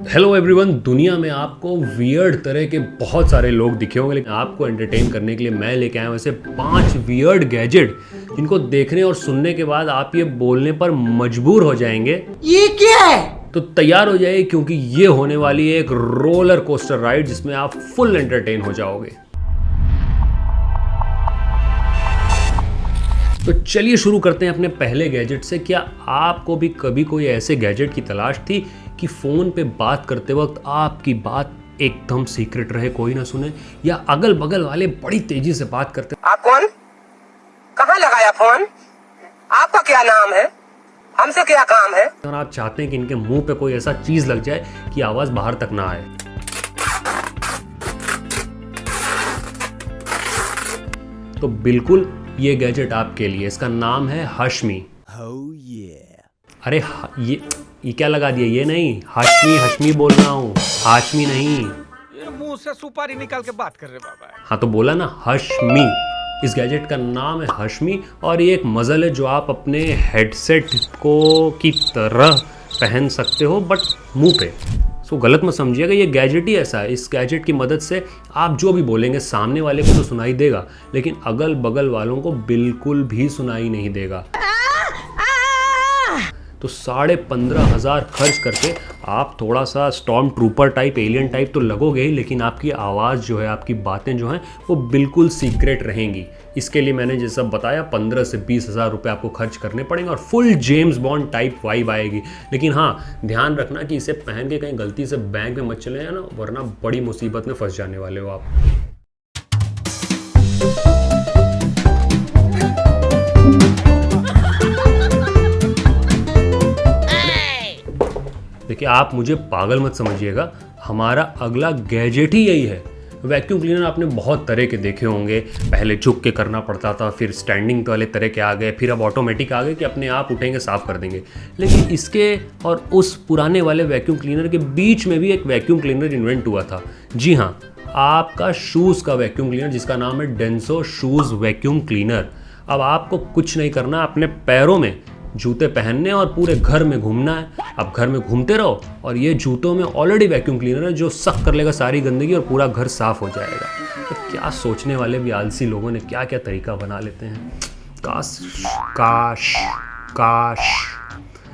Hello everyone. दुनिया में आपको वियर्ड तरह के बहुत सारे लोग दिखे होंगे, लेकिन आपको एंटरटेन करने के लिए मैं लेके आया हूँ ऐसे 5 वियर्ड गैजेट जिनको देखने और सुनने के बाद आप ये बोलने पर मजबूर हो जाएंगे, ये क्या है? तो तैयार हो जाइए क्योंकि ये होने वाली है एक रोलर कोस्टर राइड जिसमें आप फुल एंटरटेन हो जाओगे। तो चलिए शुरू करते हैं अपने पहले गैजेट से। क्या आपको भी कभी कोई ऐसे गैजेट की तलाश थी कि फ़ोन पे बात करते वक्त आपकी बात एकदम सीक्रेट रहे, कोई ना सुने, या अगल बगल वाले बड़ी तेजी से बात करते? आप कौन? कहाँ लगाया फोन? आपका क्या नाम है? हमसे क्या काम है? और आप चाहते हैं कि इनके मुंह पे कोई ऐसा चीज़ लग जाए कि आवाज़ बाहर तक ना आए। तो बिल्कुल ये गैजेट आपके लिए। इसका नाम है हाशमी। अरे ये क्या लगा दिया? ये नहीं, हाशमी बोल रहा हूँ, हाशमी नहीं। ये मुंह से सुपारी निकाल के बात कर रहे बाबा। हाँ तो बोला ना, हाशमी। इस गैजेट का नाम है हाशमी और ये एक मज़ल है जो आप अपने हेडसेट को की तरह पहन सकते हो, बट मुंह पे। सो गलत मत समझिएगा, ये गैजेट ही ऐसा है। इस गैजेट की मदद से आप जो भी बोलेंगे सामने वाले को तो सुनाई देगा, लेकिन अगल बगल वालों को बिल्कुल भी सुनाई नहीं देगा। तो 15,500 खर्च करके आप थोड़ा सा storm trooper type, alien type तो लगोगे ही, लेकिन आपकी आवाज़ जो है, आपकी बातें जो हैं वो बिल्कुल सीक्रेट रहेंगी। इसके लिए मैंने जैसा बताया 15 से 20,000 रुपये आपको खर्च करने पड़ेंगे और full James bond type vibe आएगी। लेकिन हाँ, ध्यान रखना कि इसे पहन के कहीं गलती से बैंक में मत चले जाना, वरना बड़ी मुसीबत में फंस जाने वाले हो आप। देखिए, आप मुझे पागल मत समझिएगा, हमारा अगला गैजेट ही यही है। वैक्यूम क्लीनर आपने बहुत तरह के देखे होंगे। पहले झुक के करना पड़ता था, फिर स्टैंडिंग वाले तरह के आ गए, फिर अब ऑटोमेटिक आ गए कि अपने आप उठेंगे साफ़ कर देंगे। लेकिन इसके और उस पुराने वाले वैक्यूम क्लीनर के बीच में भी एक वैक्यूम क्लीनर इन्वेंट हुआ था। जी हाँ, आपका शूज़ का वैक्यूम क्लीनर जिसका नाम है डेंसो शूज़ वैक्यूम क्लीनर। अब आपको कुछ नहीं करना, अपने पैरों में जूते पहनने और पूरे घर में घूमना है। अब घर में घूमते रहो और ये जूतों में ऑलरेडी वैक्यूम क्लीनर है जो सक कर लेगा सारी गंदगी और पूरा घर साफ हो जाएगा। तो क्या सोचने वाले भी आलसी लोगों ने क्या क्या तरीका बना लेते हैं। काश काश काश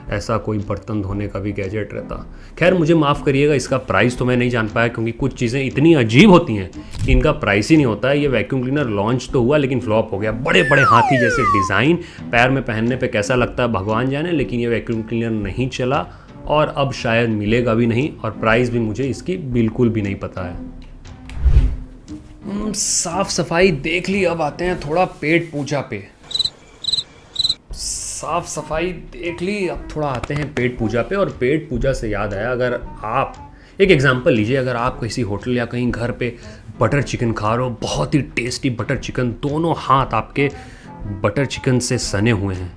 ऐसा कोई बर्तन धोने का भी गैजेट रहता। खैर मुझे माफ़ करिएगा, इसका प्राइस तो मैं नहीं जान पाया क्योंकि कुछ चीज़ें इतनी अजीब होती हैं कि इनका प्राइस ही नहीं होता है। ये वैक्यूम क्लीनर लॉन्च तो हुआ लेकिन फ्लॉप हो गया। बड़े बड़े हाथी जैसे डिज़ाइन, पैर में पहनने पे कैसा लगता है भगवान जाने, लेकिन ये वैक्यूम क्लीनर नहीं चला और अब शायद मिलेगा भी नहीं, और प्राइस भी मुझे इसकी बिल्कुल भी नहीं पता है। साफ सफाई देख ली, अब आते हैं थोड़ा पेट पूजा पे। साफ सफाई देख ली, अब थोड़ा आते हैं पेट पूजा पे। और पेट पूजा से याद आया, अगर आप एक एग्जांपल लीजिए, अगर आप किसी होटल या कहीं घर पे बटर चिकन खा रहे हो, बहुत ही टेस्टी बटर चिकन, दोनों हाथ आपके बटर चिकन से सने हुए हैं,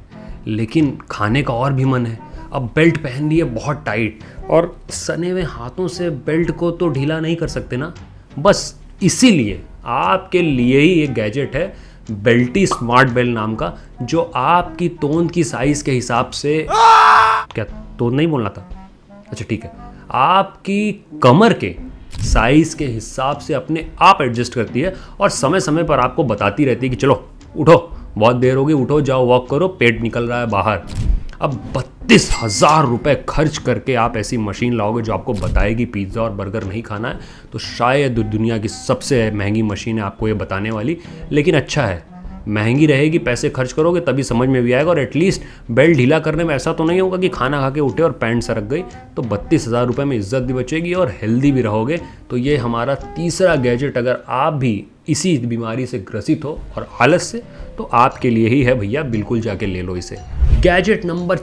लेकिन खाने का और भी मन है। अब बेल्ट पहन ली है बहुत टाइट, और सने हुए हाथों से बेल्ट को तो ढीला नहीं कर सकते ना। बस इसीलिए आपके लिए ही एक गैजेट है, बेल्टी स्मार्ट बेल्ट नाम का, जो आपकी तोंद की साइज के हिसाब से, क्या तोंद नहीं बोलना था, अच्छा ठीक है, आपकी कमर के साइज के हिसाब से अपने आप एडजस्ट करती है और समय समय पर आपको बताती रहती है कि चलो उठो, बहुत देर हो गई, उठो जाओ वॉक करो, पेट निकल रहा है बाहर। अब 32,000 रुपये खर्च करके आप ऐसी मशीन लाओगे जो आपको बताएगी पिज़्ज़ा और बर्गर नहीं खाना है, तो शायद दुनिया की सबसे महंगी मशीन है आपको ये बताने वाली। लेकिन अच्छा है, महंगी रहेगी, पैसे खर्च करोगे तभी समझ में भी आएगा, और एटलीस्ट बेल्ट ढीला करने में ऐसा तो नहीं होगा कि खाना खा के उठे और पैंट सरक गई। तो 32,000 रुपये में इज्जत भी बचेगी और हेल्दी भी रहोगे। तो ये हमारा तीसरा गैजेट, अगर आप भी इसी बीमारी से ग्रसित हो और आलस से, तो आपके लिए ही है भैया, बिल्कुल जाके ले लो इसे। गैजेट नंबर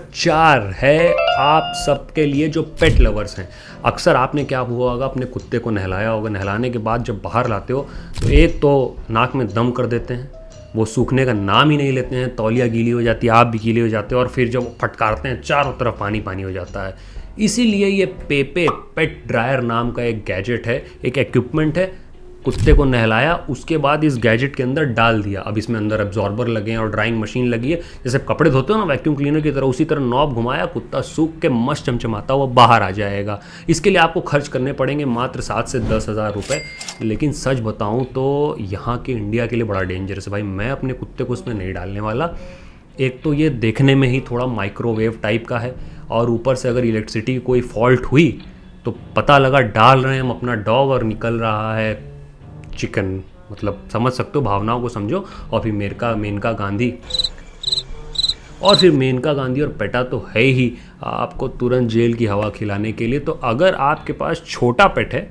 4 है आप सबके लिए जो पेट लवर्स हैं। अक्सर आपने क्या हुआ होगा, अपने कुत्ते को नहलाया होगा, नहलाने के बाद जब बाहर लाते हो तो एक तो नाक में दम कर देते हैं, वो सूखने का नाम ही नहीं लेते हैं, तौलिया गीली हो जाती है, आप भी गीले हो जाते हो, और फिर जब फटकारते हैं चारों तरफ पानी पानी हो जाता है। इसीलिए ये पेपे पेट ड्रायर नाम का एक गैजेट है, एक इक्विपमेंट है, कुत्ते को नहलाया, उसके बाद इस गैजेट के अंदर डाल दिया। अब इसमें अंदर एब्जॉर्बर लगे हैं और ड्राइंग मशीन लगी है, जैसे कपड़े धोते हो ना वैक्यूम क्लीनर की तरह, उसी तरह नॉब घुमाया, कुत्ता सूख के मस्त चमचमाता हुआ बाहर आ जाएगा। इसके लिए आपको खर्च करने पड़ेंगे मात्र 7 से 10 हज़ार रुपये। लेकिन सच बताऊं तो यहाँ के इंडिया के लिए बड़ा डेंजरस है भाई। मैं अपने कुत्ते को उसमें नहीं डालने वाला। एक तो ये देखने में ही थोड़ा माइक्रोवेव टाइप का है, और ऊपर से अगर इलेक्ट्रिसिटी की कोई फॉल्ट हुई तो पता लगा डाल रहे हैं हम अपना डॉग और निकल रहा है चिकन। मतलब समझ सकते हो, भावनाओं को समझो। और फिर मेनका गांधी और पेटा तो है ही आपको तुरंत जेल की हवा खिलाने के लिए। तो अगर आपके पास छोटा पेट है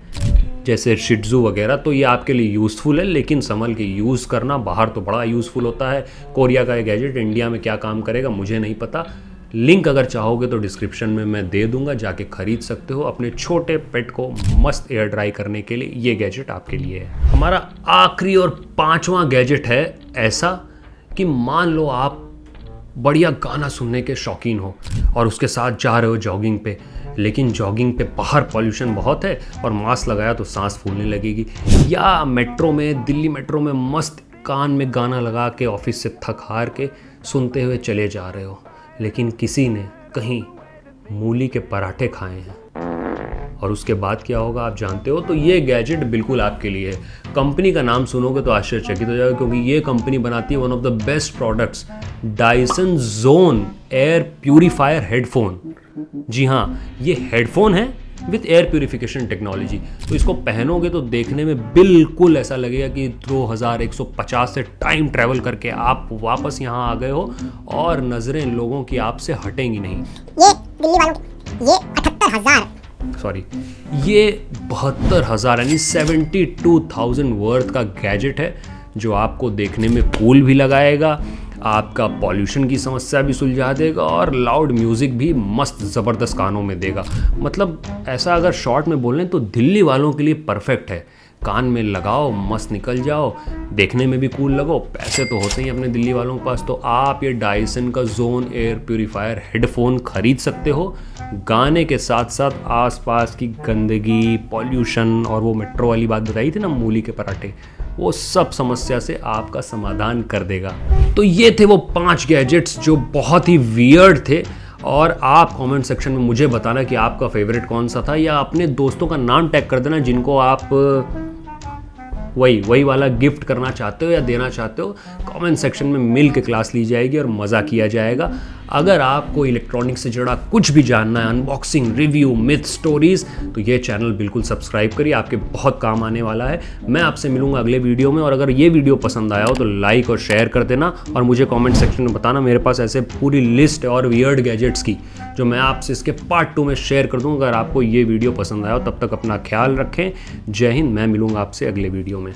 जैसे शिट्जू वगैरह तो ये आपके लिए यूज़फुल है, लेकिन संभल के यूज़ करना। बाहर तो बड़ा यूज़फुल होता है कोरिया का ये गैजेट, इंडिया में क्या काम करेगा मुझे नहीं पता। लिंक अगर चाहोगे तो डिस्क्रिप्शन में मैं दे दूंगा, जाके खरीद सकते हो अपने छोटे पेट को मस्त एयर ड्राई करने के लिए। ये गैजेट आपके लिए है। हमारा आखिरी और 5वां गैजेट है ऐसा कि मान लो आप बढ़िया गाना सुनने के शौकीन हो और उसके साथ जा रहे हो जॉगिंग पे, लेकिन जॉगिंग पे बाहर पॉल्यूशन बहुत है और मास्क लगाया तो सांस फूलने लगेगी। या मेट्रो में, दिल्ली मेट्रो में मस्त कान में गाना लगा के ऑफिस से थक हार के सुनते हुए चले जा रहे हो, लेकिन किसी ने कहीं मूली के पराठे खाए हैं और उसके बाद क्या होगा आप जानते हो। तो ये गैजेट बिल्कुल आपके लिए है। कंपनी का नाम सुनोगे तो आश्चर्यचकित हो जाएगा, क्योंकि ये कंपनी बनाती है one of the best products, Dyson zone air purifier headphone. जी हाँ, ये हेडफोन है विथ एयर प्यूरिफिकेशन टेक्नोलॉजी। तो इसको पहनोगे तो देखने में बिल्कुल ऐसा लगेगा कि 2150 से टाइम ट्रैवल करके आप वापस यहाँ आ गए हो और नज़रें लोगों की आपसे हटेंगी नहीं। ये दिल्ली वालों ये 78,000 ये 72,000 यानी 72,000 वर्थ का गैजेट है, जो आपको देखने में कूल भी लगाएगा, आपका पॉल्यूशन की समस्या भी सुलझा देगा और लाउड म्यूज़िक भी मस्त ज़बरदस्त कानों में देगा। मतलब ऐसा अगर शॉर्ट में बोलें तो दिल्ली वालों के लिए परफेक्ट है। कान में लगाओ, मस्त निकल जाओ, देखने में भी कूल लगो। पैसे तो होते ही अपने दिल्ली वालों के पास, तो आप ये डायसन का जोन एयर प्यूरीफायर हेडफोन खरीद सकते हो। गाने के साथ साथ आसपास की गंदगी, पॉल्यूशन और वो मेट्रो वाली बात बताई थी ना मूली के पराठे, वो सब समस्या से आपका समाधान कर देगा। तो ये थे वो 5 गैजेट्स जो बहुत ही वियर्ड थे, और आप कमेंट सेक्शन में मुझे बताना कि आपका फेवरेट कौन सा था, या अपने दोस्तों का नाम टैग कर देना जिनको आप वही वाला गिफ्ट करना चाहते हो या देना चाहते हो। कमेंट सेक्शन में मिल के क्लास ली जाएगी और मज़ा किया जाएगा। अगर आपको इलेक्ट्रॉनिक्स से जुड़ा कुछ भी जानना है, अनबॉक्सिंग, रिव्यू, मिथ, स्टोरीज़, तो ये चैनल बिल्कुल सब्सक्राइब करिए, आपके बहुत काम आने वाला है। मैं आपसे मिलूंगा अगले वीडियो में, और अगर ये वीडियो पसंद आया हो तो लाइक और शेयर कर देना, और मुझे कमेंट सेक्शन में बताना। मेरे पास ऐसे पूरी लिस्ट है और वियर्ड गैजेट्स की, जो मैं आपसे इसके पार्ट 2 में शेयर कर दूँगा। अगर आपको ये वीडियो पसंद आया हो, तब तक अपना ख्याल रखें। जय हिंद। मैं मिलूंगा आपसे अगले वीडियो में।